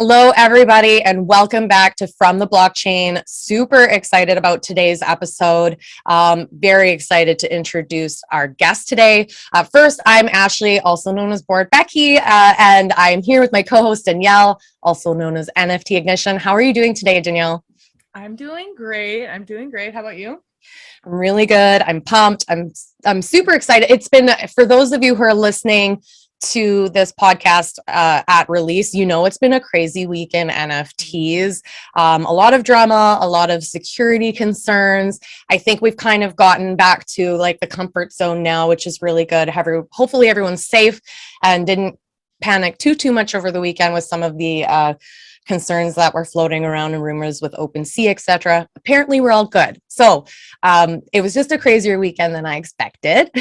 Hello, everybody, and welcome back to From the Blockchain. Super excited about today's episode. Very excited to introduce our guest today. First, I'm Ashley, also known as Board Becky, and I'm here with my co-host Danielle, also known as NFT Ignition. How are you doing today, Danielle? I'm doing great. How about you? I'm really good. I'm pumped. I'm super excited. It's been, for those of you who are listening to this podcast at release, you know it's been a crazy week in NFTs. A lot of drama, a lot of security concerns. I think we've kind of gotten back to like the comfort zone now, which is really good. Hopefully everyone's safe and didn't panic too much over the weekend with some of the concerns that were floating around and rumors with OpenSea, etc. Apparently, we're all good. So it was just a crazier weekend than I expected.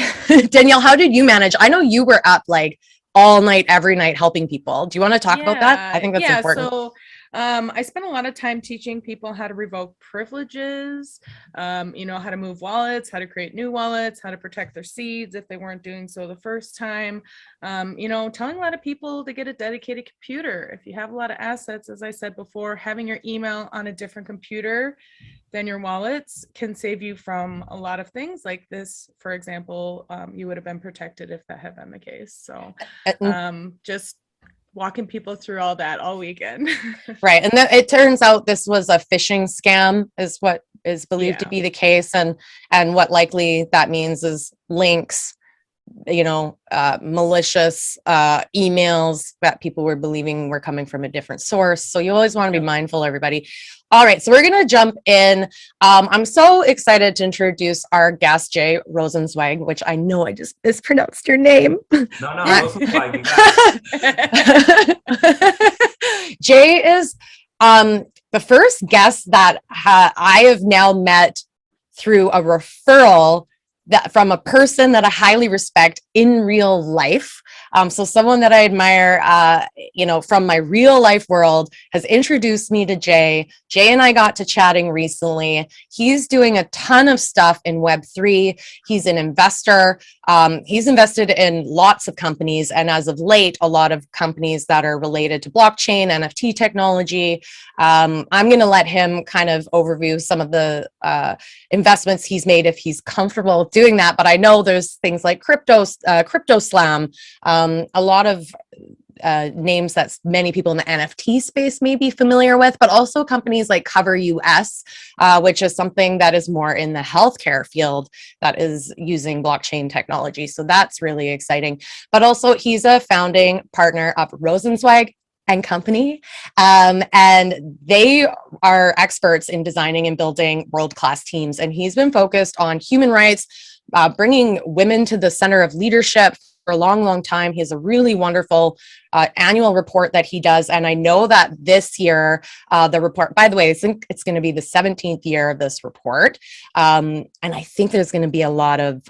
Danielle, how did you manage? I know you were up like all night, every night, helping people. Do you want to talk about that? I think that's important. So I spent a lot of time teaching people how to revoke privileges, how to move wallets, how to create new wallets, how to protect their seeds if they weren't doing so the first time. Telling a lot of people to get a dedicated computer. If you have a lot of assets, as I said before, having your email on a different computer than your wallets can save you from a lot of things like this. For example, you would have been protected if that had been the case. So just walking people through all that all weekend. Right. And it turns out this was a phishing scam is what is believed to be the case. And what likely that means is links, malicious emails that people were believing were coming from a different source. So you always want to be mindful, everybody. All right, so we're going to jump in. I'm so excited to introduce our guest, Jay Rosenzweig, which I know I just mispronounced your name. No, Rosenzweig, you got it. Jay is the first guest that I have now met through a referral that from a person that I highly respect in real life. So someone that I admire, from my real life world has introduced me to Jay. Jay and I got to chatting recently. He's doing a ton of stuff in Web3. He's an investor. He's invested in lots of companies. And as of late, a lot of companies that are related to blockchain, NFT technology. I'm going to let him kind of overview some of the investments he's made if he's comfortable doing that. But I know there's things like Crypto Slam, a lot of names that many people in the NFT space may be familiar with, but also companies like Cover US, which is something that is more in the healthcare field that is using blockchain technology. So that's really exciting. But also he's a founding partner of Rosenzweig and Company, and they are experts in designing and building world-class teams. And he's been focused on human rights, bringing women to the center of leadership for a long time. He has a really wonderful annual report that he does. And I know that this year, the report, by the way, I think it's going to be the 17th year of this report. And I think there's going to be a lot of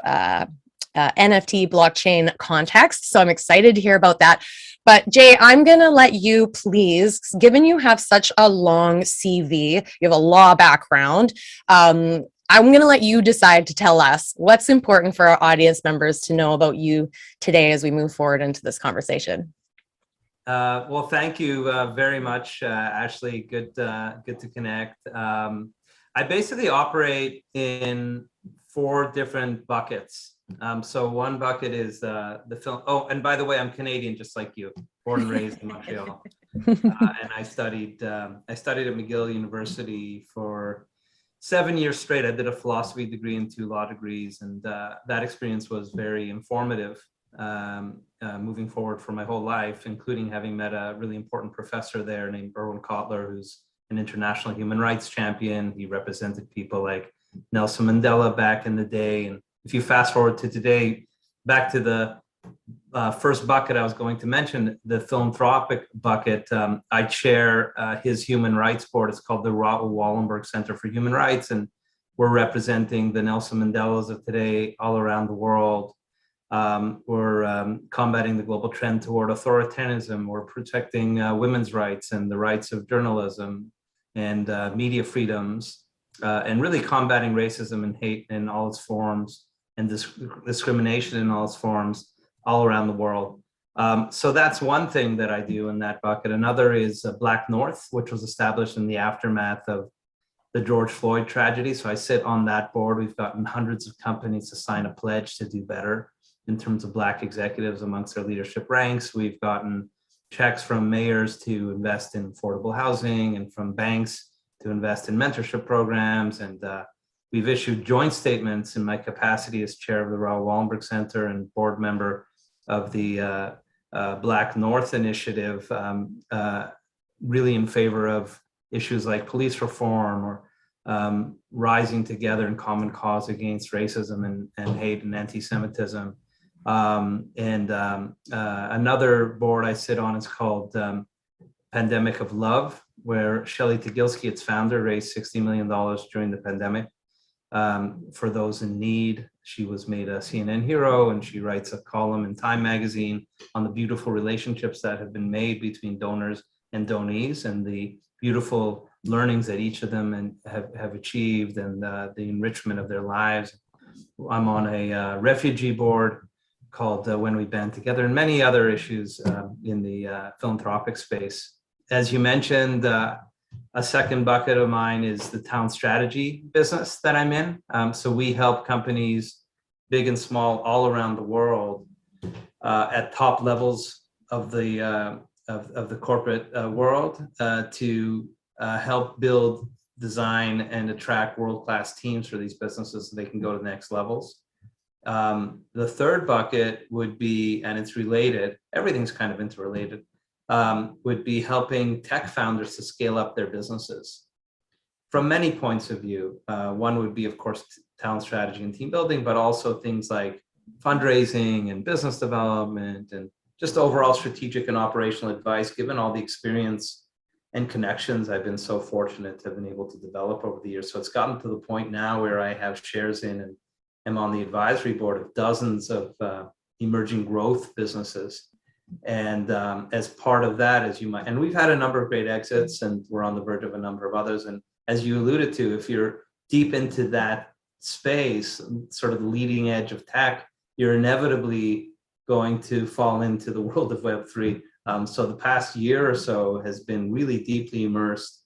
NFT blockchain context. So I'm excited to hear about that. But Jay, I'm going to let you please, given you have such a long CV, you have a law background, I'm going to let you decide to tell us what's important for our audience members to know about you today as we move forward into this conversation. Well, thank you very much, Ashley. Good to connect. I basically operate in 4 different buckets. So one bucket is the film. Oh, and by the way, I'm Canadian, just like you, born and raised in Montreal. And I studied at McGill University for 7 years straight. I did a philosophy degree and 2 law degrees, and that experience was very informative moving forward for my whole life, including having met a really important professor there named Erwin Kotler, who's an international human rights champion. He represented people like Nelson Mandela back in the day. And if you fast forward to today, back to the first bucket I was going to mention, the philanthropic bucket, I chair his human rights board. It's called the Raoul Wallenberg Center for Human Rights, and we're representing the Nelson Mandelas of today all around the world. We're combating the global trend toward authoritarianism. We're protecting women's rights and the rights of journalism and media freedoms, and really combating racism and hate in all its forms and discrimination in all its forms all around the world. So that's one thing that I do in that bucket. Another is Black North, which was established in the aftermath of the George Floyd tragedy. So I sit on that board. We've gotten hundreds of companies to sign a pledge to do better in terms of Black executives amongst their leadership ranks. We've gotten checks from mayors to invest in affordable housing and from banks to invest in mentorship programs. And we've issued joint statements in my capacity as chair of the Raoul Wallenberg Center and board member of the Black North Initiative, really in favor of issues like police reform or rising together in common cause against racism and hate and anti-Semitism. Another board I sit on is called Pandemic of Love, where Shelley Tagilsky, its founder, raised $60 million during the pandemic for those in need. She was made a CNN hero, and she writes a column in Time magazine on the beautiful relationships that have been made between donors and donees and the beautiful learnings that each of them have achieved and the enrichment of their lives. I'm on a refugee board called When We Band Together, and many other issues in the philanthropic space. As you mentioned, a second bucket of mine is the town strategy business that I'm in. So we help companies, big and small, all around the world, at top levels of the corporate world, to help build, design, and attract world-class teams for these businesses so they can go to the next levels. The third bucket would be, and it's related, everything's kind of interrelated, would be helping tech founders to scale up their businesses from many points of view. One would be, of course, talent strategy and team building, but also things like fundraising and business development and just overall strategic and operational advice, given all the experience and connections I've been so fortunate to have been able to develop over the years. So it's gotten to the point now where I have shares in and am on the advisory board of dozens of emerging growth businesses. And as part of that, as you might, and we've had a number of great exits and we're on the verge of a number of others. And as you alluded to, if you're deep into that space, sort of the leading edge of tech, you're inevitably going to fall into the world of Web3. So the past year or so has been really deeply immersed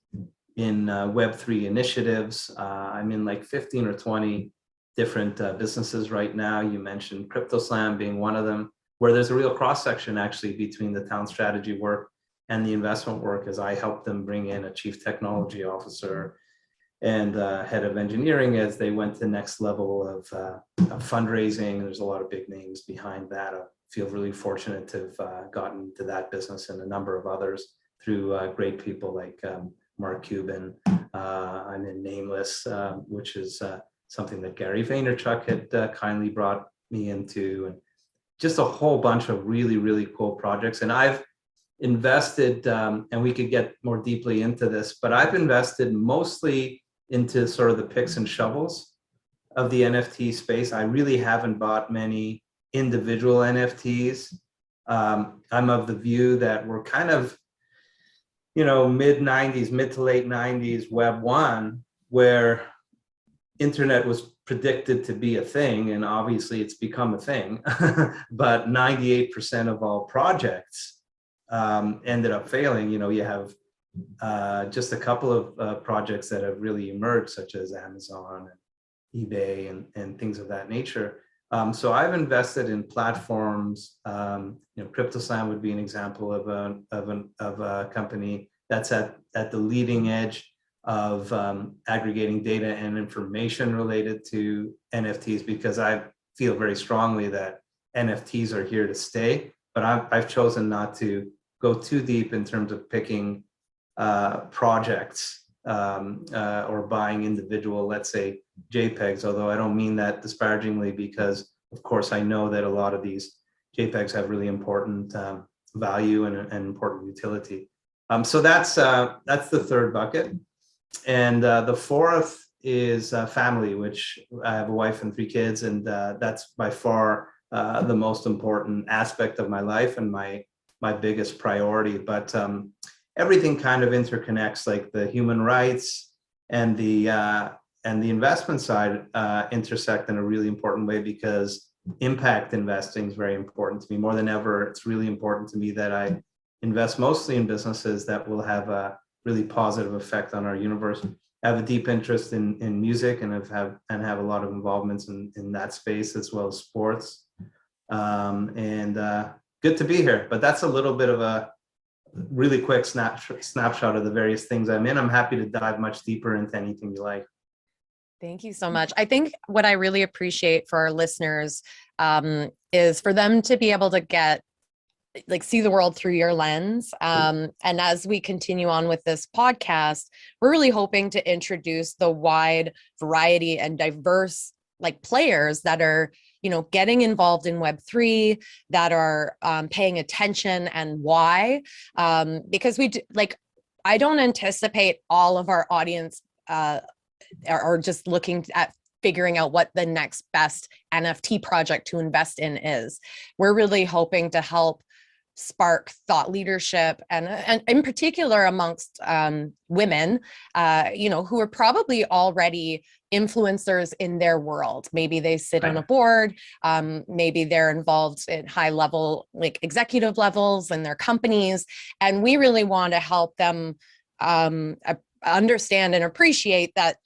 in Web3 initiatives. I'm in like 15 or 20 different businesses right now. You mentioned CryptoSlam being one of them, where there's a real cross-section actually between the town strategy work and the investment work, as I helped them bring in a chief technology officer and head of engineering as they went to the next level of fundraising. There's a lot of big names behind that. I feel really fortunate to have gotten to that business and a number of others through great people like Mark Cuban. I'm in Nameless, which is something that Gary Vaynerchuk had kindly brought me into, and just a whole bunch of really, really cool projects. And I've invested, and we could get more deeply into this, but I've invested mostly into sort of the picks and shovels of the NFT space. I really haven't bought many individual NFTs. I'm of the view that we're kind of, mid to late 90s Web 1, where internet was predicted to be a thing, and obviously it's become a thing, but 98% of all projects ended up failing. You have just a couple of projects that have really emerged, such as Amazon and eBay and things of that nature. So I've invested in platforms. CryptoSlam would be an example of a company that's at the leading edge of aggregating data and information related to NFTs, because I feel very strongly that NFTs are here to stay. But I've chosen not to go too deep in terms of picking projects or buying individual, let's say, JPEGs, although I don't mean that disparagingly, because of course I know that a lot of these JPEGs have really important value and important utility. So that's the third bucket. And the fourth is family, which I have a wife and 3 kids, and that's by far the most important aspect of my life and my biggest priority. But everything kind of interconnects, like the human rights and the investment side intersect in a really important way, because impact investing is very important to me. More than ever, it's really important to me that I invest mostly in businesses that will have a really positive effect on our universe. I have a deep interest in music and have a lot of involvements in that space as well as sports. Good to be here. But that's a little bit of a really quick snapshot of the various things I'm in. I'm happy to dive much deeper into anything you like. Thank you so much. I think what I really appreciate for our listeners is for them to be able to see the world through your lens. And as we continue on with this podcast, we're really hoping to introduce the wide variety and diverse players that are, getting involved in Web3, that are paying attention, and why. Because I don't anticipate all of our audience are just looking at figuring out what the next best NFT project to invest in is. We're really hoping to help spark thought leadership, and in particular amongst women, who are probably already influencers in their world. Maybe they sit on a board, maybe they're involved in high level, executive levels in their companies. And we really want to help them understand and appreciate that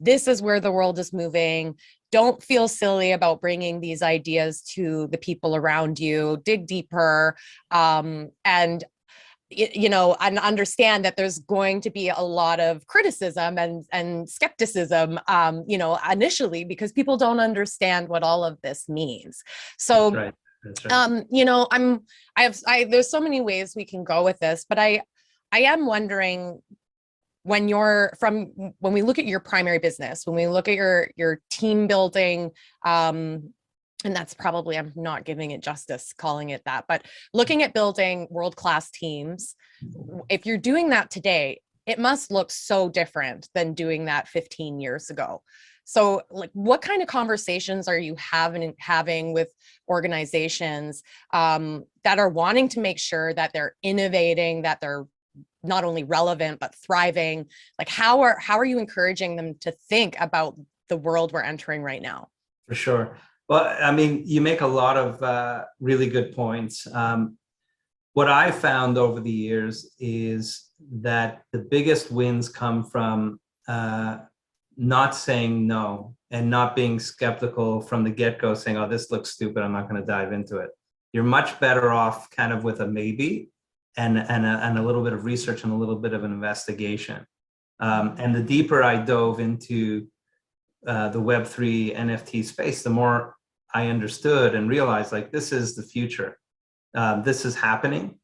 this is where the world is moving. Don't feel silly about bringing these ideas to the people around you. Dig deeper, and understand that there's going to be a lot of criticism and skepticism, initially, because people don't understand what all of this means. So, That's right. there's so many ways we can go with this, but I am wondering, when we look at your primary business, when we look at your team building, and that's probably, I'm not giving it justice calling it that, but looking at building world-class teams, if you're doing that today, it must look so different than doing that 15 years ago. So what kind of conversations are you having with organizations that are wanting to make sure that they're innovating, that they're not only relevant, but thriving? How are you encouraging them to think about the world we're entering right now? For sure. Well, I mean, you make a lot of really good points. What I found over the years is that the biggest wins come from not saying no and not being skeptical from the get-go, saying, oh, this looks stupid, I'm not going to dive into it. You're much better off kind of with a maybe and a little bit of research and a little bit of an investigation. And the deeper I dove into the Web3 NFT space, the more I understood and realized, this is the future. This is happening.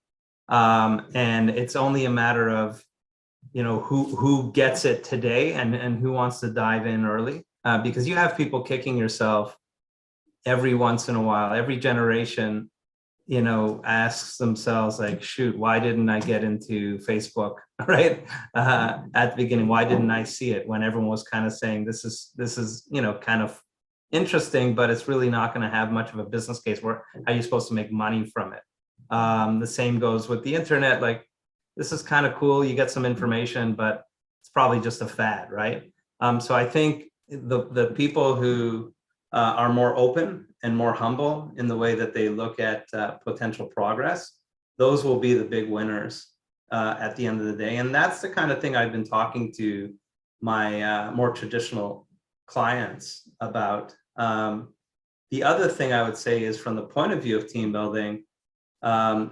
And it's only a matter of, who gets it today and who wants to dive in early. Because you have people kicking yourself every once in a while. Every generation asks themselves, shoot, why didn't I get into Facebook, right? At the beginning, why didn't I see it when everyone was kind of saying, this is kind of interesting, but it's really not going to have much of a business case. How are you supposed to make money from it? The same goes with the internet. This is kind of cool. You get some information, but it's probably just a fad, right? So I think the people who are more open and more humble in the way that they look at potential progress, those will be the big winners at the end of the day. And that's the kind of thing I've been talking to my more traditional clients about. The other thing I would say is, from the point of view of team building,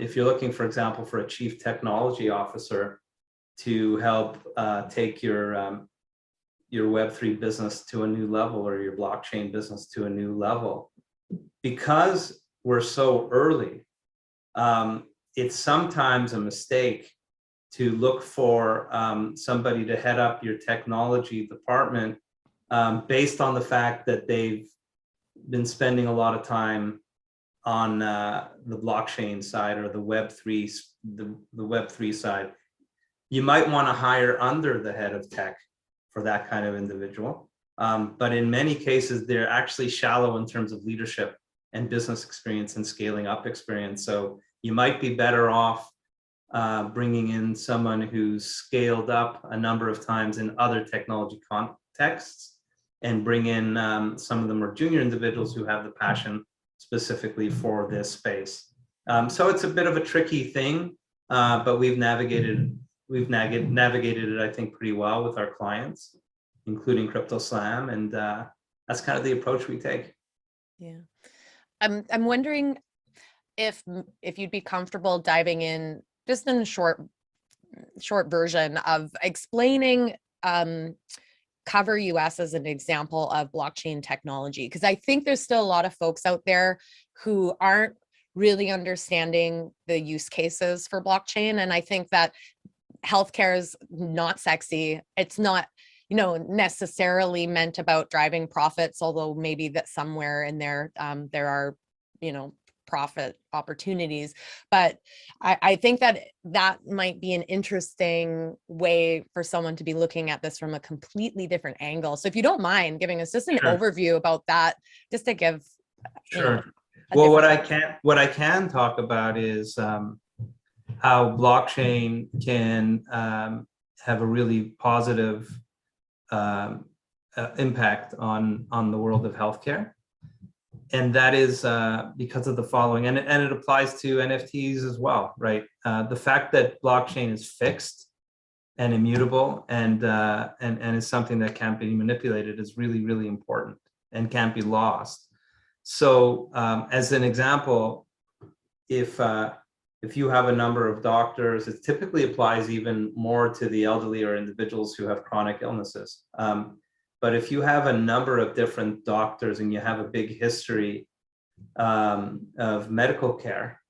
if you're looking, for example, for a chief technology officer to help take your Web3 business to a new level, or your blockchain business to a new level, because we're so early, it's sometimes a mistake to look for somebody to head up your technology department based on the fact that they've been spending a lot of time on the blockchain side or the Web3 side. You might want to hire under the head of tech for that kind of individual. But in many cases, they're actually shallow in terms of leadership and business experience and scaling up experience. So you might be better off bringing in someone who's scaled up a number of times in other technology contexts, and bring in some of the more junior individuals who have the passion specifically for this space. So it's a bit of a tricky thing, but we've navigated it, I think, pretty well with our clients, including CryptoSlam, and that's kind of the approach we take. Yeah. I'm wondering if you'd be comfortable diving in just in a short version of explaining Cover US as an example of blockchain technology, because I think there's still a lot of folks out there who aren't really understanding the use cases for blockchain. And I think that healthcare is not sexy. It's not, necessarily meant about driving profits, although maybe that somewhere in there, there are, profit opportunities. But I think that might be an interesting way for someone to be looking at this from a completely different angle. So if you don't mind giving us just an overview about that, just to give, Sure. Well, what I can talk about is how blockchain can have a really positive impact on the world of healthcare. And that is because of the following, and it applies to NFTs as well, right? The fact that blockchain is fixed and immutable and is something that can't be manipulated is really, really important and can't be lost. So as an example, if you have a number of doctors, it typically applies even more to the elderly or individuals who have chronic illnesses. But if you have a number of different doctors and you have a big history of medical care,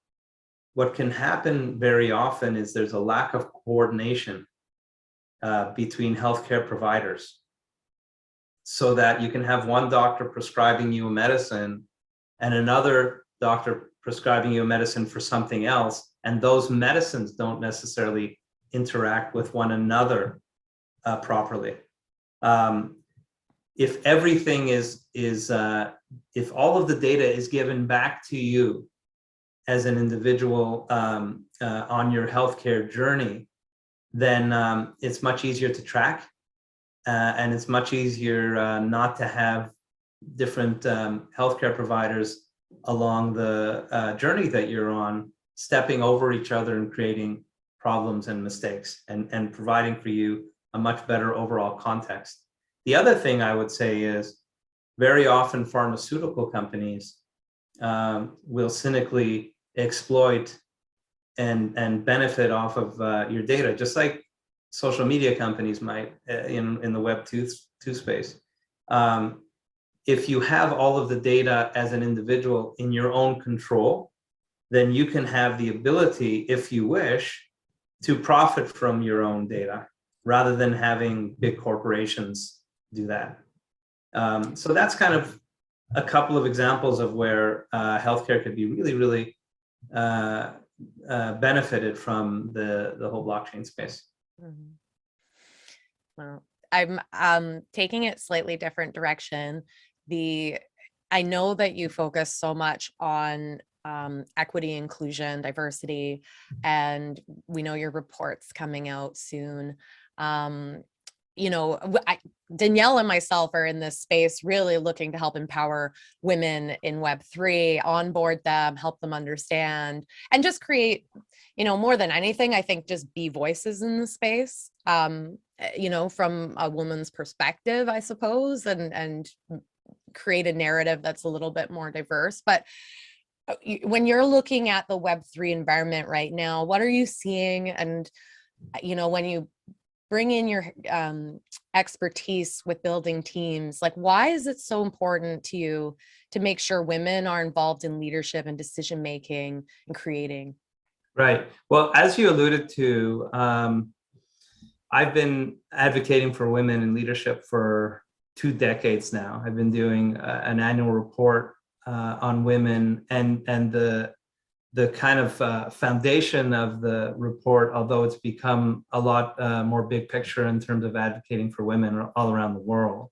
what can happen very often is there's a lack of coordination between healthcare providers, so that you can have one doctor prescribing you a medicine and another doctor prescribing you a medicine for something else, and those medicines don't necessarily interact with one another properly. If everything if all of the data is given back to you as an individual on your healthcare journey, then it's much easier to track, and it's much easier not to have different healthcare providers along the journey that you're on, stepping over each other and creating problems and mistakes, and providing for you a much better overall context. The other thing I would say is very often pharmaceutical companies will cynically exploit and benefit off of your data, just like social media companies might in the Web 2 space. If you have all of the data as an individual in your own control, then you can have the ability, if you wish, to profit from your own data rather than having big corporations do that. So that's kind of a couple of examples of where healthcare could be really, really benefited from the whole blockchain space. Mm-hmm. Well, I'm taking it slightly different direction. I know that you focus so much on equity, inclusion, diversity, and we know your report's coming out soon. Danielle and myself are in this space really looking to help empower women in Web3, onboard them, help them understand, and just create, more than anything, I think just be voices in the space, from a woman's perspective, I suppose, and create a narrative that's a little bit more diverse. But when you're looking at the Web3 environment right now, what are you seeing? And, when you bring in your expertise with building teams, like, why is it so important to you to make sure women are involved in leadership and decision making and creating? Right. Well, as you alluded to, I've been advocating for women in leadership for 2 decades now. I've been doing an annual report on women, and the kind of foundation of the report, although it's become a lot more big picture in terms of advocating for women all around the world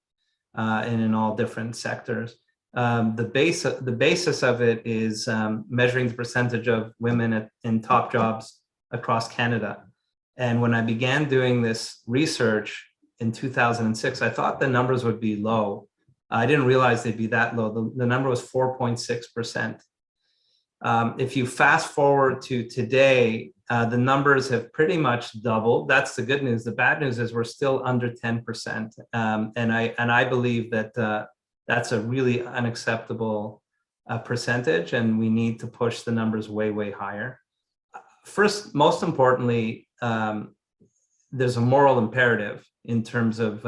and in all different sectors. The basis of it is measuring the percentage of women in top jobs across Canada. And when I began doing this research in 2006, I thought the numbers would be low. I didn't realize they'd be that low. The number was 4.6%. If you fast forward to today, the numbers have pretty much doubled. That's the good news. The bad news is we're still under 10%. And I believe that that's a really unacceptable percentage, and we need to push the numbers way, way higher. First, most importantly, there's a moral imperative in terms of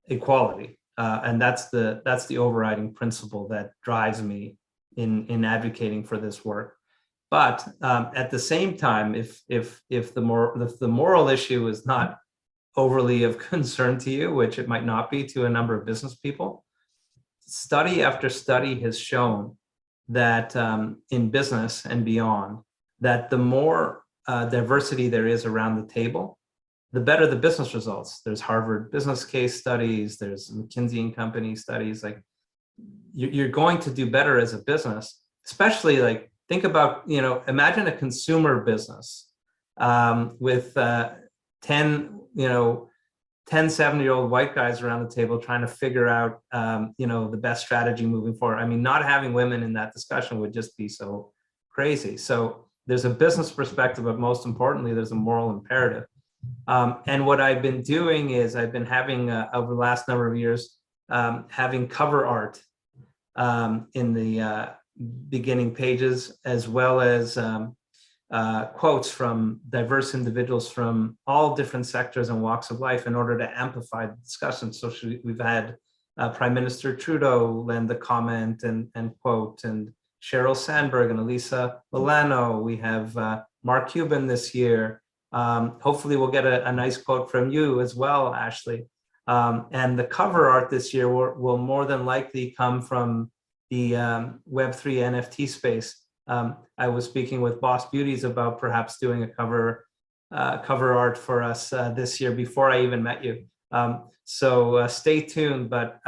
equality. And that's the overriding principle that drives me in advocating for this work. But at the same time, if the moral issue is not overly of concern to you, which it might not be to a number of business people, study after study has shown that in business and beyond, that the more diversity there is around the table, the better the business results. There's Harvard business case studies, there's McKinsey and Company studies. Like, you're going to do better as a business, especially like, think about, imagine a consumer business with 10 70-year-old white guys around the table trying to figure out, the best strategy moving forward. I mean, not having women in that discussion would just be so crazy. So there's a business perspective, but most importantly, there's a moral imperative. And what I've been doing is I've been having, over the last number of years, having cover art in the beginning pages, as well as quotes from diverse individuals from all different sectors and walks of life in order to amplify the discussion. So we've had Prime Minister Trudeau lend the comment and quote, and Sheryl Sandberg and Elisa Milano. We have Mark Cuban this year. Hopefully we'll get a nice quote from you as well, Ashley. And the cover art this year will more than likely come from the Web3 NFT space. I was speaking with Boss Beauties about perhaps doing a cover art for us this year before I even met you. So stay tuned, but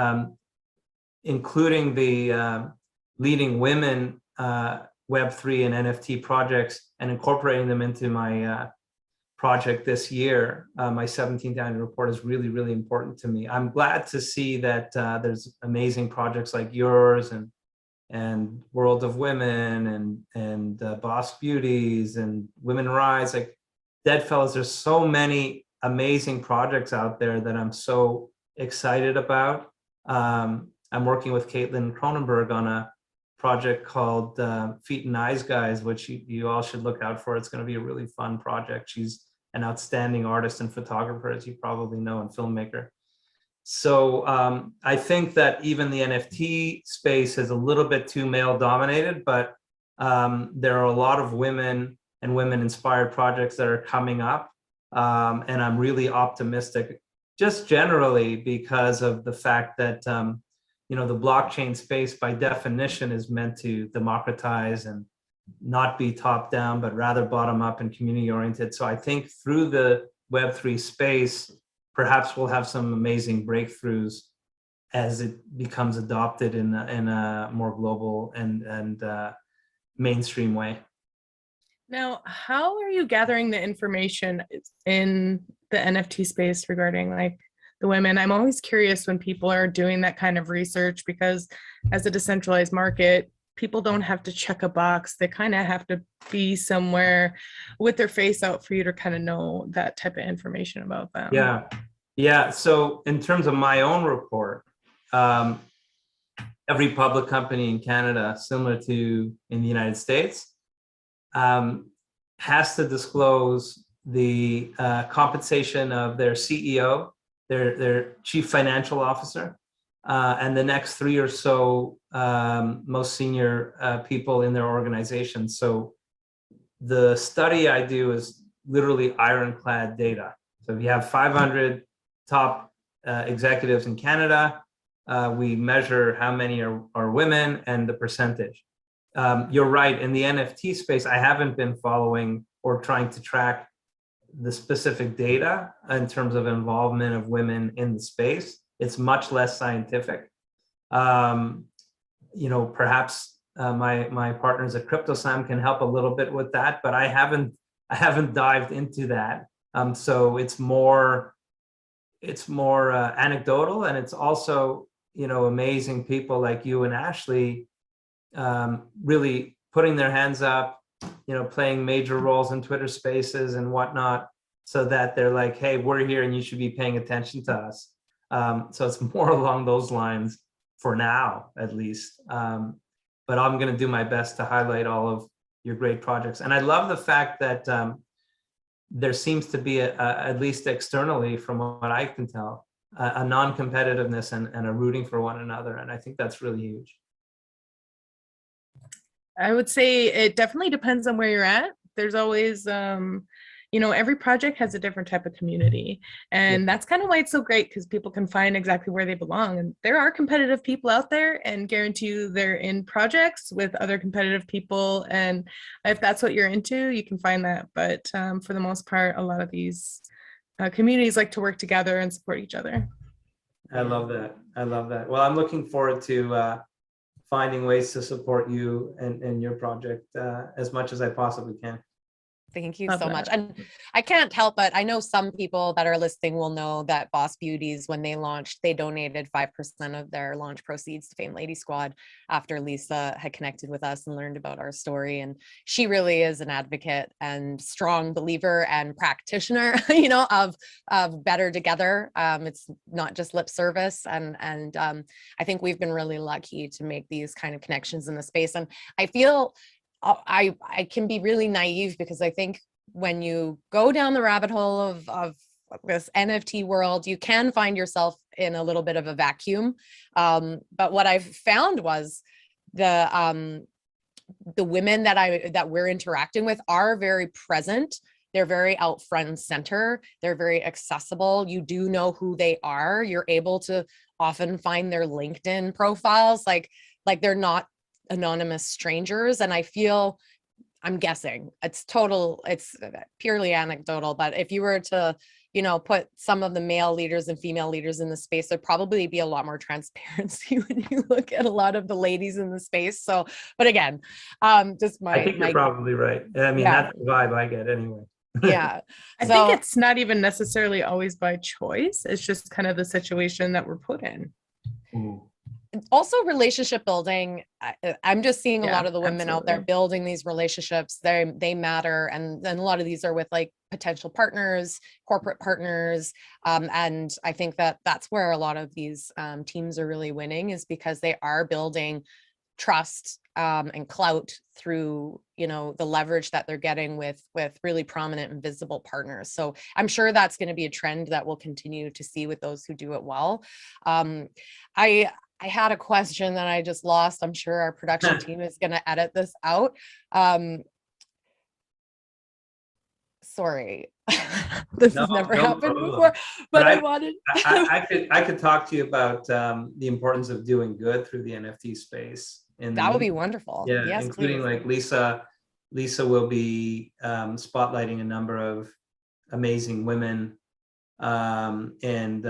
including the leading women Web3 and NFT projects and incorporating them into my project this year, my 17th annual report, is really, really important to me. I'm glad to see that there's amazing projects like yours and World of Women and Boss Beauties and Women Rise, like Deadfellas. There's so many amazing projects out there that I'm so excited about. I'm working with Caitlin Cronenberg on a project called Feet and Eyes Guys, which you all should look out for. It's going to be a really fun project. She's an outstanding artist and photographer, as you probably know, and filmmaker. So I think that even the NFT space is a little bit too male dominated, but there are a lot of women and women-inspired projects that are coming up. And I'm really optimistic, just generally because of the fact that the blockchain space by definition is meant to democratize and not be top down, but rather bottom up and community oriented. So I think through the Web3 space, perhaps we'll have some amazing breakthroughs as it becomes adopted in a more global and mainstream way. Now, how are you gathering the information in the NFT space regarding like the women? I'm always curious when people are doing that kind of research, because as a decentralized market, people don't have to check a box. They kind of have to be somewhere with their face out for you to kind of know that type of information about them. Yeah. So in terms of my own report, every public company in Canada, similar to in the United States, has to disclose the compensation of their CEO, their chief financial officer, and the next 3 or so most senior people in their organization. So the study I do is literally ironclad data. So if you have 500 top executives in Canada, we measure how many are women and the percentage. You're right, in the NFT space, I haven't been following or trying to track the specific data in terms of involvement of women in the space. It's much less scientific. Perhaps my partners at CryptoSlam can help a little bit with that, but I haven't dived into that. So it's more anecdotal, and it's also amazing people like you and Ashley really putting their hands up, playing major roles in Twitter Spaces and whatnot, so that they're like, hey, we're here and you should be paying attention to us. So it's more along those lines for now, at least. But I'm going to do my best to highlight all of your great projects. And I love the fact that there seems to be, at least externally, from what I can tell, a non-competitiveness and a rooting for one another. And I think that's really huge. I would say it definitely depends on where you're at. There's always, every project has a different type of community. And that's kind of why it's so great, because people can find exactly where they belong. And there are competitive people out there, and guarantee you they're in projects with other competitive people. And if that's what you're into, you can find that. But for the most part, a lot of these communities like to work together and support each other. I love that. I love that. Well, I'm looking forward to finding ways to support you and your project as much as I possibly can. Thank you so much. And I can't help but I know some people that are listening will know that Boss Beauties, when they launched, they donated 5% of their launch proceeds to Fame Lady Squad after Lisa had connected with us and learned about our story. And she really is an advocate and strong believer and practitioner, of better together. It's not just lip service. And I think we've been really lucky to make these kind of connections in the space. And I feel I can be really naive, because I think when you go down the rabbit hole of this NFT world, you can find yourself in a little bit of a vacuum. But what I've found was the women that we're interacting with are very present. They're very out front and center. They're very accessible. You do know who they are. You're able to often find their LinkedIn profiles. Like they're not anonymous strangers. And I feel, I'm guessing it's purely anecdotal, but if you were to, put some of the male leaders and female leaders in the space, there'd probably be a lot more transparency when you look at a lot of the ladies in the space. So, but again, just I think you're probably right. I mean, that's the vibe I get anyway. Yeah. I think it's not even necessarily always by choice. It's just kind of the situation that we're put in. Ooh. Also, relationship building. I'm just seeing a lot of the women out there building these relationships. They matter, and then a lot of these are with like potential partners, corporate partners, and I think that's where a lot of these teams are really winning, is because they are building trust and clout through the leverage that they're getting with really prominent and visible partners. So I'm sure that's going to be a trend that we'll continue to see with those who do it well. I had a question that I just lost. I'm sure our production team is going to edit this out. Sorry, this has never happened before, but I wanted. I could talk to you about the importance of doing good through the NFT space. That would be wonderful. Yeah, yes, including please. like Lisa. Lisa will be spotlighting a number of amazing women and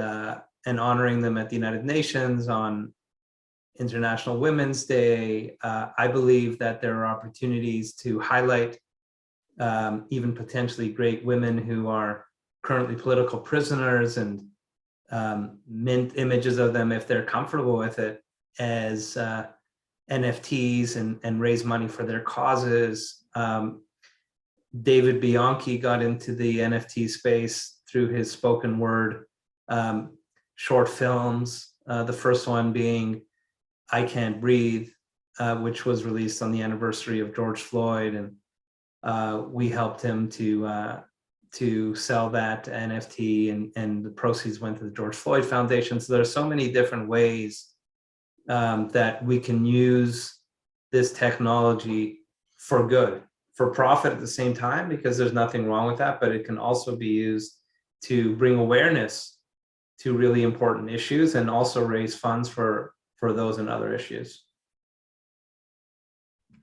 honoring them at the United Nations on International Women's Day. I believe that there are opportunities to highlight even potentially great women who are currently political prisoners and mint images of them, if they're comfortable with it, as NFTs and raise money for their causes. David Bianchi got into the NFT space through his spoken word short films, the first one being I Can't Breathe, which was released on the anniversary of George Floyd, and we helped him to sell that NFT, and the proceeds went to the George Floyd Foundation. So there are so many different ways that we can use this technology for good, for profit at the same time, because there's nothing wrong with that, but it can also be used to bring awareness to really important issues and also raise funds for those and other issues.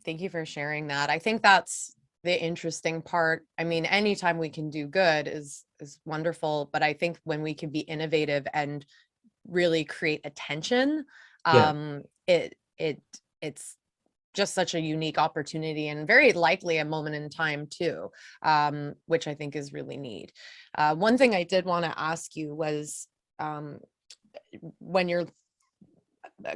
Thank you for sharing that. I think that's the interesting part. I mean, anytime we can do good is wonderful, but I think when we can be innovative and really create attention, it's just such a unique opportunity, and very likely a moment in time too, which I think is really neat. One thing I did want to ask you was, when you're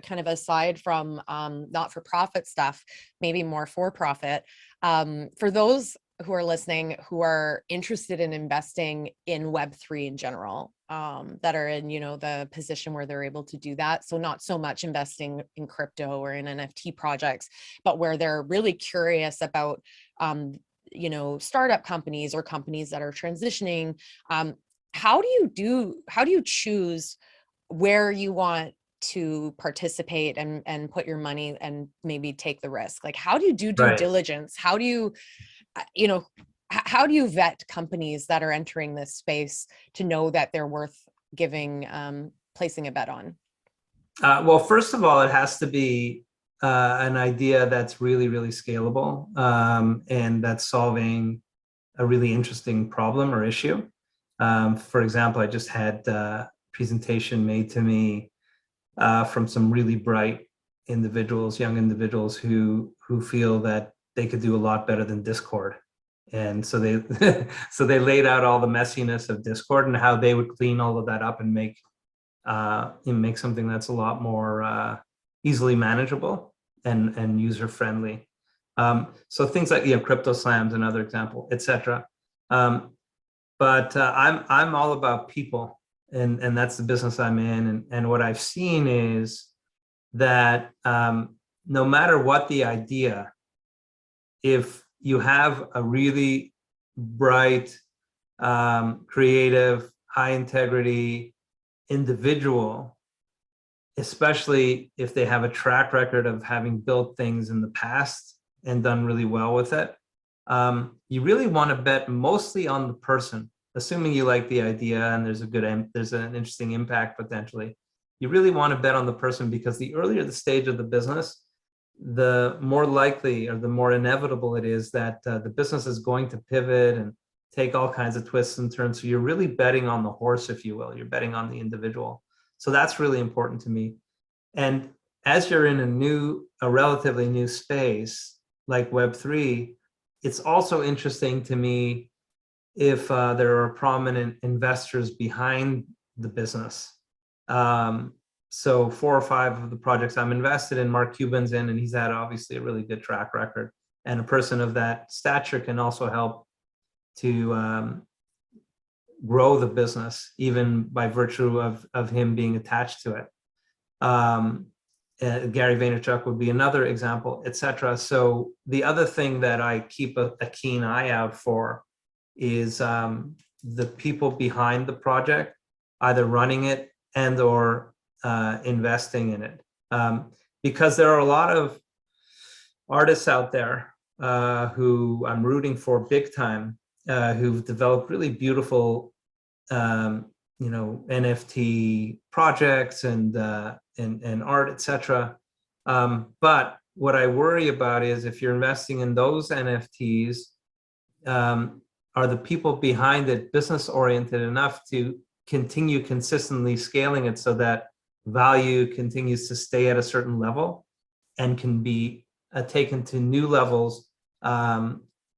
kind of aside from not-for-profit stuff, maybe more for-profit, for those who are listening who are interested in investing in Web3 in general, that are in, the position where they're able to do that. So not so much investing in crypto or in NFT projects, but where they're really curious about, startup companies or companies that are transitioning. How do you choose where you want to participate and put your money and maybe take the risk? Like, how do you do due Right. diligence? How do you, how do you vet companies that are entering this space to know that they're worth placing a bet on? Well, first of all, it has to be an idea that's really, really scalable, and that's solving a really interesting problem or issue. For example, I just had a presentation made to me from some really bright individuals, young individuals who feel that they could do a lot better than Discord. And so they so they laid out all the messiness of Discord and how they would clean all of that up and make something that's a lot more easily manageable and user friendly. So things like crypto slams, another example, etc. But I'm all about people, and that's the business I'm in. And what I've seen is that no matter what the idea, if you have a really bright, creative, high integrity individual, especially if they have a track record of having built things in the past and done really well with it, you really want to bet mostly on the person, assuming you like the idea and there's an interesting impact potentially. You really want to bet on the person, because the earlier the stage of the business, the more likely or the more inevitable it is that the business is going to pivot and take all kinds of twists and turns. So you're really betting on the horse, if you will. You're betting on the individual. So that's really important to me. And as you're in a relatively new space like Web3, it's also interesting to me if there are prominent investors behind the business. So 4 or 5 of the projects I'm invested in, Mark Cuban's in, and he's had obviously a really good track record. And a person of that stature can also help to grow the business, even by virtue of him being attached to it. Gary Vaynerchuk would be another example, etc. So the other thing that I keep a keen eye out for is the people behind the project, either running it and or investing in it. Because there are a lot of artists out there who I'm rooting for big time, who've developed really beautiful NFT projects and art, etc. But what I worry about is if you're investing in those NFTs, are the people behind it business oriented enough to continue consistently scaling it so that value continues to stay at a certain level and can be taken to new levels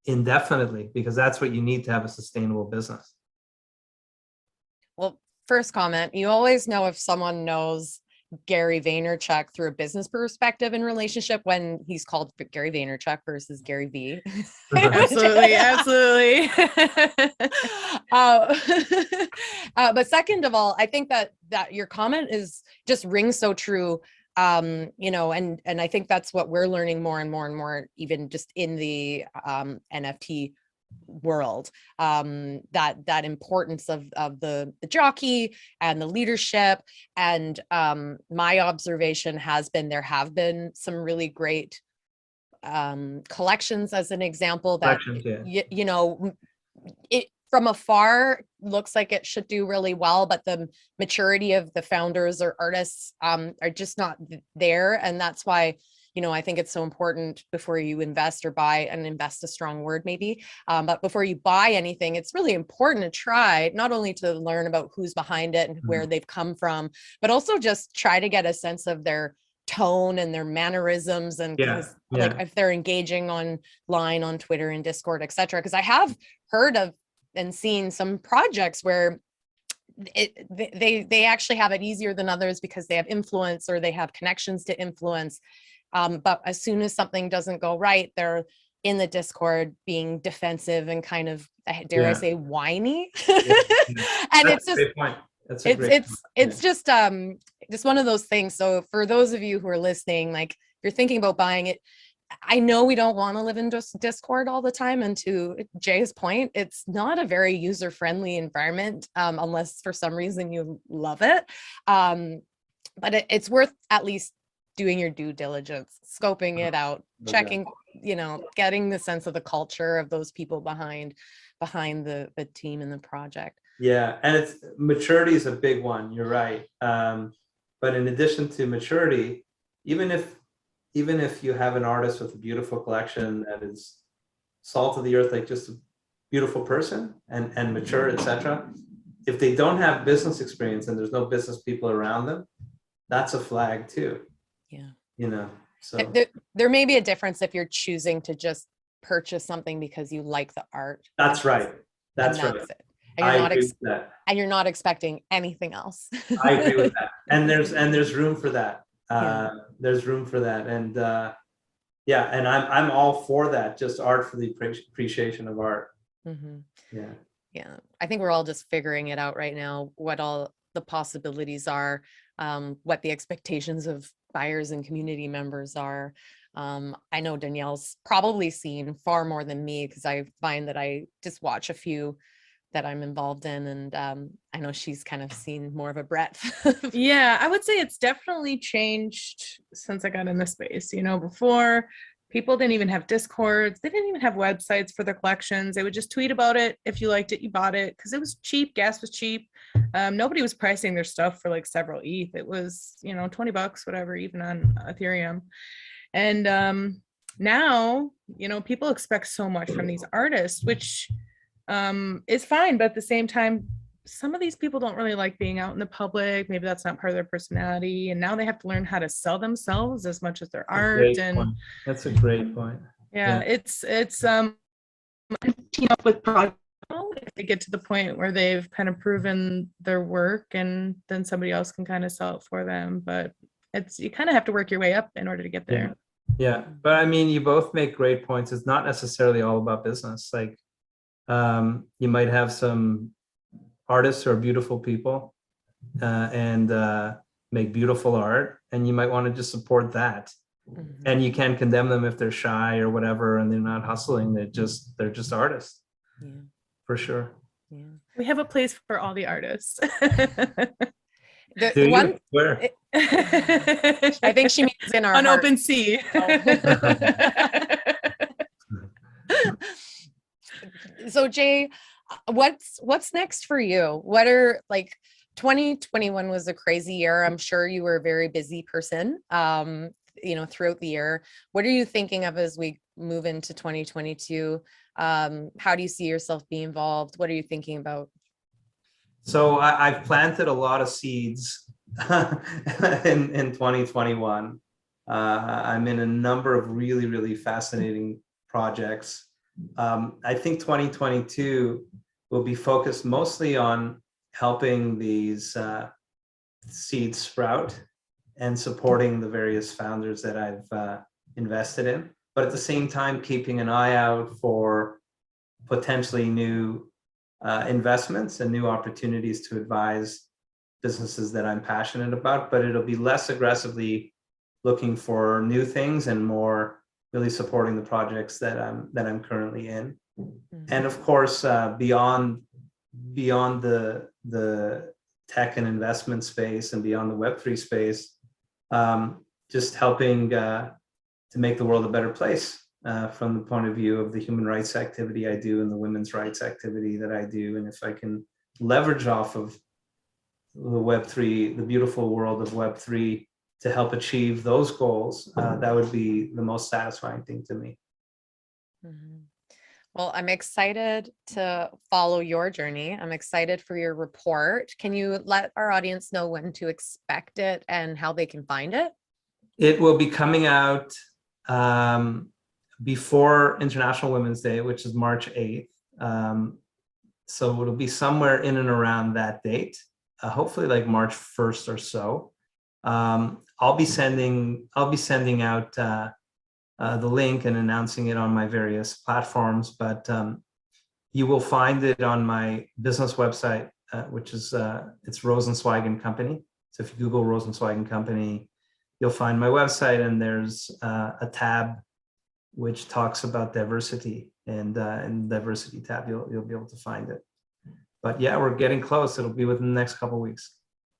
indefinitely, because that's what you need to have a sustainable business. Well, first comment, you always know if someone knows Gary Vaynerchuk through a business perspective in relationship when he's called Gary Vaynerchuk versus Gary V. Absolutely, absolutely. But second of all, I think that your comment is just rings so true. And I think that's what we're learning more and more and more, even just in the NFT world, that importance of the jockey and the leadership. And my observation has been there have been some really great collections, as an example, that it from afar looks like it should do really well, but the maturity of the founders or artists are just not there. And that's why I think it's so important before you invest or buy, and invest a strong word maybe, but before you buy anything, it's really important to try not only to learn about who's behind it and where they've come from, but also just try to get a sense of their tone and their mannerisms, and like if they're engaging online on Twitter and Discord, etc. Because I have heard of and seen some projects where they actually have it easier than others because they have influence or they have connections to influence. But as soon as something doesn't go right, they're in the Discord being defensive and kind of, dare I say, whiny. And That's it's a just, great point. That's a great point. it's just one of those things. So for those of you who are listening, like if you're thinking about buying it, I know we don't want to live in Discord all the time. And to Jay's point, it's not a very user-friendly environment unless for some reason you love it. But it's worth at least doing your due diligence, scoping it out, checking, getting the sense of the culture of those people behind the team and the project. Yeah, and maturity is a big one. You're right. But in addition to maturity, even if you have an artist with a beautiful collection that is salt of the earth, like just a beautiful person and mature, etc., if they don't have business experience and there's no business people around them, that's a flag too. Yeah. So there may be a difference if you're choosing to just purchase something because you like the art. That's right. That's right. It. And I agree with that. And you're not expecting anything else. I agree with that. And there's room for that. There's room for that. And yeah, and I'm all for that. Just art for the appreciation of art. Mm-hmm. Yeah. Yeah. I think we're all just figuring it out right now, what all the possibilities are, what the expectations of buyers and community members are. I know Danielle's probably seen far more than me because I find that I just watch a few that I'm involved in, and I know she's kind of seen more of a breadth. Yeah, I would say it's definitely changed since I got in the space. Before, people didn't even have Discords. They didn't even have websites for their collections. They would just tweet about it. If you liked it, you bought it because it was cheap. Gas was cheap. Nobody was pricing their stuff for like several ETH. It was, $20, whatever, even on Ethereum. And now, people expect so much from these artists, which is fine. But at the same time, some of these people don't really like being out in the public. Maybe that's not part of their personality. And now they have to learn how to sell themselves as much as their art. And that's a great point. Yeah, it's team up with projects if they get to the point where they've kind of proven their work, and then somebody else can kind of sell it for them. But you kind of have to work your way up in order to get there. Yeah. But I mean, you both make great points. It's not necessarily all about business. Like you might have some artists who are beautiful people and make beautiful art, and you might want to just support that. Mm-hmm. And you can't condemn them if they're shy or whatever and they're not hustling. They're just artists. Yeah. For sure. Yeah. We have a place for all the artists. The one where I think she means in our on heart. OpenSea. So Jay, what's next for you? What are 2021 was a crazy year. I'm sure you were a very busy person, throughout the year. What are you thinking of as we move into 2022? How do you see yourself being involved? What are you thinking about? So I've planted a lot of seeds in 2021. I'm in a number of really, really fascinating projects. I think 2022 will be focused mostly on helping these seeds sprout and supporting the various founders that I've invested in, but at the same time keeping an eye out for potentially new investments and new opportunities to advise businesses that I'm passionate about. But it'll be less aggressively looking for new things and more really supporting the projects that I'm currently in. Mm-hmm. And of course, beyond the tech and investment space and beyond the Web3 space, just helping to make the world a better place from the point of view of the human rights activity I do and the women's rights activity that I do. And if I can leverage off of the Web3, the beautiful world of Web3, to help achieve those goals, that would be the most satisfying thing to me. Mm-hmm. Well, I'm excited to follow your journey. I'm excited for your report. Can you let our audience know when to expect it and how they can find it? It will be coming out before International Women's Day, which is March 8th. So it'll be somewhere in and around that date, hopefully like March 1st or so. I'll be sending out the link and announcing it on my various platforms, but you will find it on my business website, which is it's Rosenzweig and Company. So if you Google Rosenzweig and Company, you'll find my website, and there's a tab which talks about diversity, and in the diversity tab, you'll be able to find it. But yeah, we're getting close. It'll be within the next couple of weeks.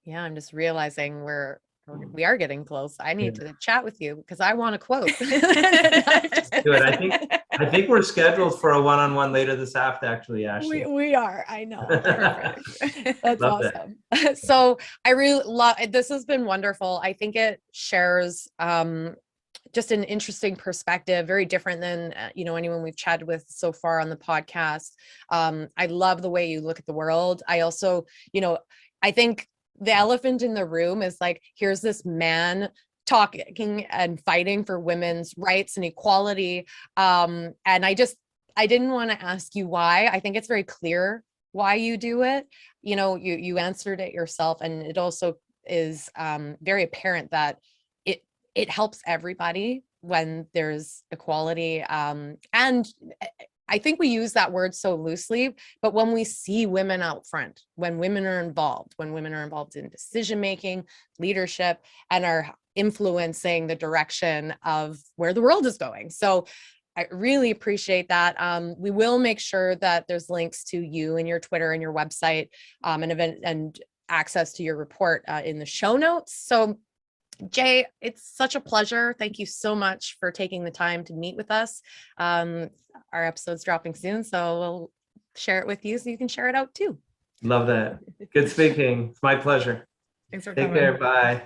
Yeah, I'm just realizing we are getting close. I need to chat with you because I want a quote. Good. I think we're scheduled for a one-on-one later this afternoon, actually, Ashley. We are. I know. Perfect. That's Love awesome. So I really love this. Has been wonderful. I think it shares just an interesting perspective, very different than anyone we've chatted with so far on the podcast. I love the way you look at the world. I also, I think the elephant in the room is like, here's this man talking and fighting for women's rights and equality. And I didn't want to ask you why. I think it's very clear why you do it. You answered it yourself, and it also is very apparent that it helps everybody when there's equality. And I think we use that word so loosely, but when we see women out front, when women are involved in decision-making, leadership, and are influencing the direction of where the world is going. So I really appreciate that. We will make sure that there's links to you and your Twitter and your website and event and access to your report in the show notes. So Jay, it's such a pleasure. Thank you so much for taking the time to meet with us. Our episode's dropping soon, so we'll share it with you so you can share it out too. Love that. Good speaking. It's my pleasure. Thanks for Take coming. care. Bye.